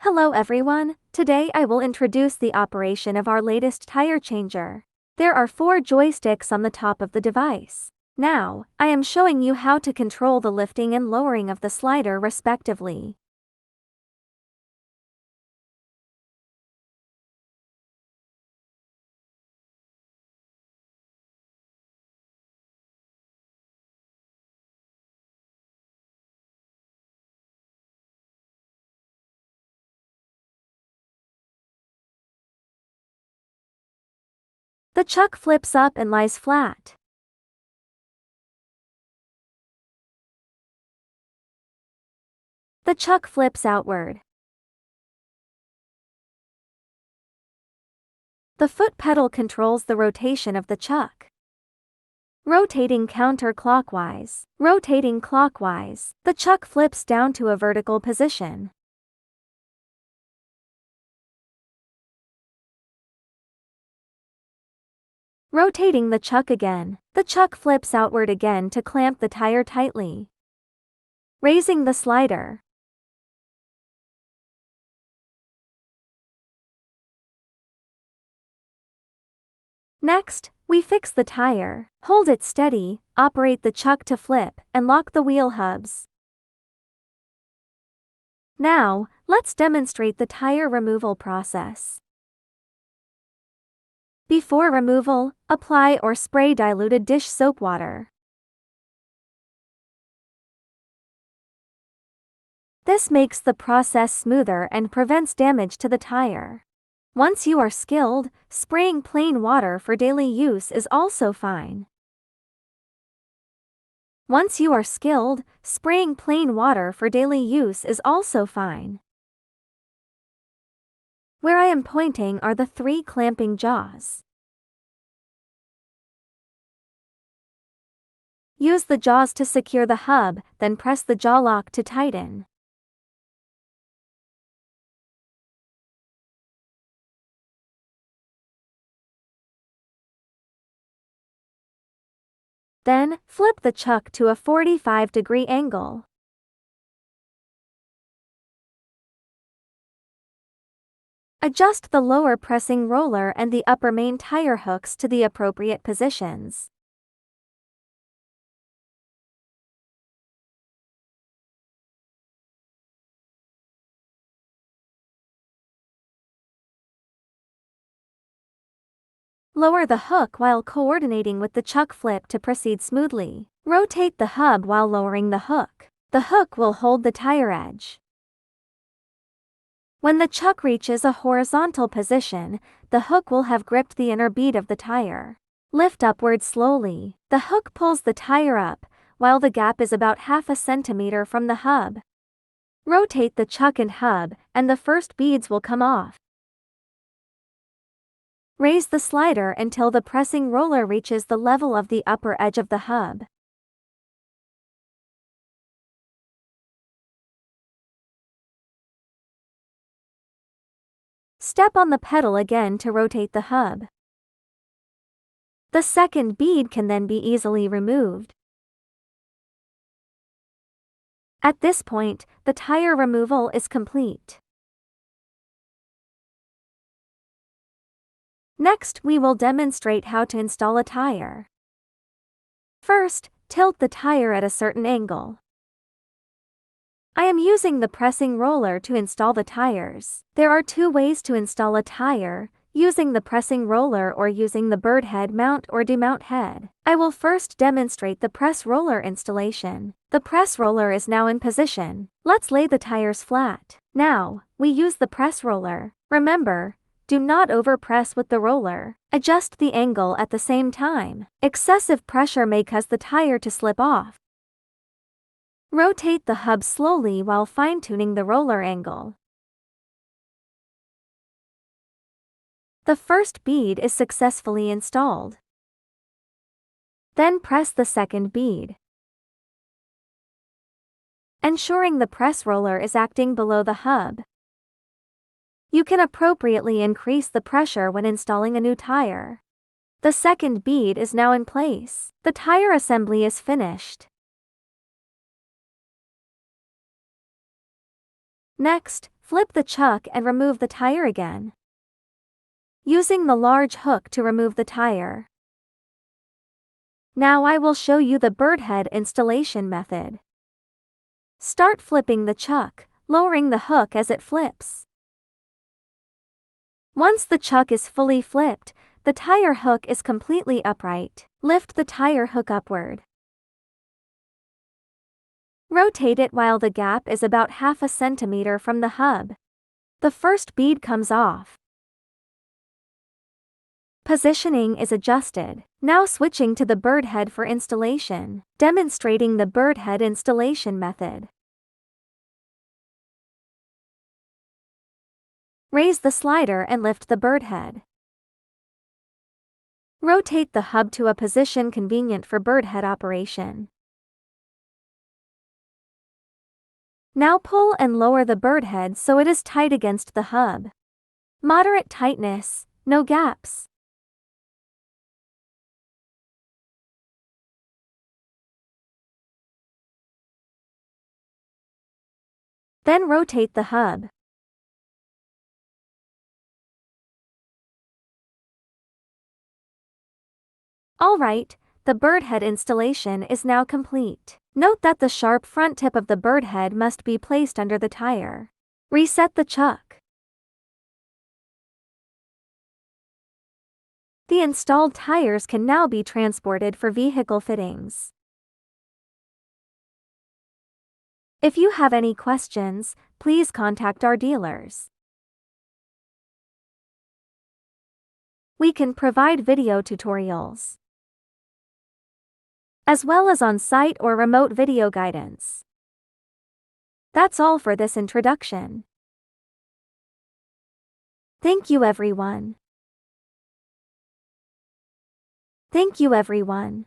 Hello everyone, today I will introduce the operation of our latest tire changer. There are 4 joysticks on the top of the device. Now, I am showing you how to control the lifting and lowering of the slider respectively. The chuck flips up and lies flat. The chuck flips outward. The foot pedal controls the rotation of the chuck. Rotating counterclockwise. Rotating clockwise, the chuck flips down to a vertical position. Rotating the chuck again, the chuck flips outward again to clamp the tire tightly. Raising the slider. Next, we fix the tire, hold it steady, operate the chuck to flip, and lock the wheel hubs. Now, let's demonstrate the tire removal process. Before removal, apply or spray diluted dish soap water. This makes the process smoother and prevents damage to the tire. Once you are skilled, spraying plain water for daily use is also fine. Once you are skilled, spraying plain water for daily use is also fine. Where I am pointing are the 3 clamping jaws. Use the jaws to secure the hub, then press the jaw lock to tighten. Then, flip the chuck to a 45-degree angle. Adjust the lower pressing roller and the upper main tire hooks to the appropriate positions. Lower the hook while coordinating with the chuck flip to proceed smoothly. Rotate the hub while lowering the hook. The hook will hold the tire edge. When the chuck reaches a horizontal position, the hook will have gripped the inner bead of the tire. Lift upward slowly. The hook pulls the tire up, while the gap is about half a centimeter from the hub. Rotate the chuck and hub, and the first beads will come off. Raise the slider until the pressing roller reaches the level of the upper edge of the hub. Step on the pedal again to rotate the hub. The second bead can then be easily removed. At this point, the tire removal is complete. Next, we will demonstrate how to install a tire. First, tilt the tire at a certain angle. I am using the pressing roller to install the tires. There are 2 ways to install a tire, using the pressing roller or using the bird head mount or demount head. I will first demonstrate the press roller installation. The press roller is now in position. Let's lay the tires flat. Now, we use the press roller. Remember, do not overpress with the roller. Adjust the angle at the same time. Excessive pressure may cause the tire to slip off. Rotate the hub slowly while fine-tuning the roller angle. The first bead is successfully installed. Then press the second bead, ensuring the press roller is acting below the hub. You can appropriately increase the pressure when installing a new tire. The second bead is now in place. The tire assembly is finished. Next, Flip the chuck and remove the tire again, using the large hook to remove the tire. Now I will show you the bird head installation method. Start flipping the chuck, lowering the hook as it flips. Once the chuck is fully flipped, the tire hook is completely upright. Lift the tire hook upward. Rotate it while the gap is about half a centimeter from the hub. The first bead comes off. Positioning is adjusted. Now switching to the bird head for installation, demonstrating the bird head installation method. Raise the slider and lift the bird head. Rotate the hub to a position convenient for bird head operation. Now pull and lower the bird head so it is tight against the hub. Moderate tightness, no gaps. Then rotate the hub. Alright, the bird head installation is now complete. Note that the sharp front tip of the bird head must be placed under the tire. Reset the chuck. The installed tires can now be transported for vehicle fittings. If you have any questions, please contact our dealers. We can provide video tutorials, as well as on-site or remote video guidance. That's all for this introduction. Thank you everyone. Thank you everyone.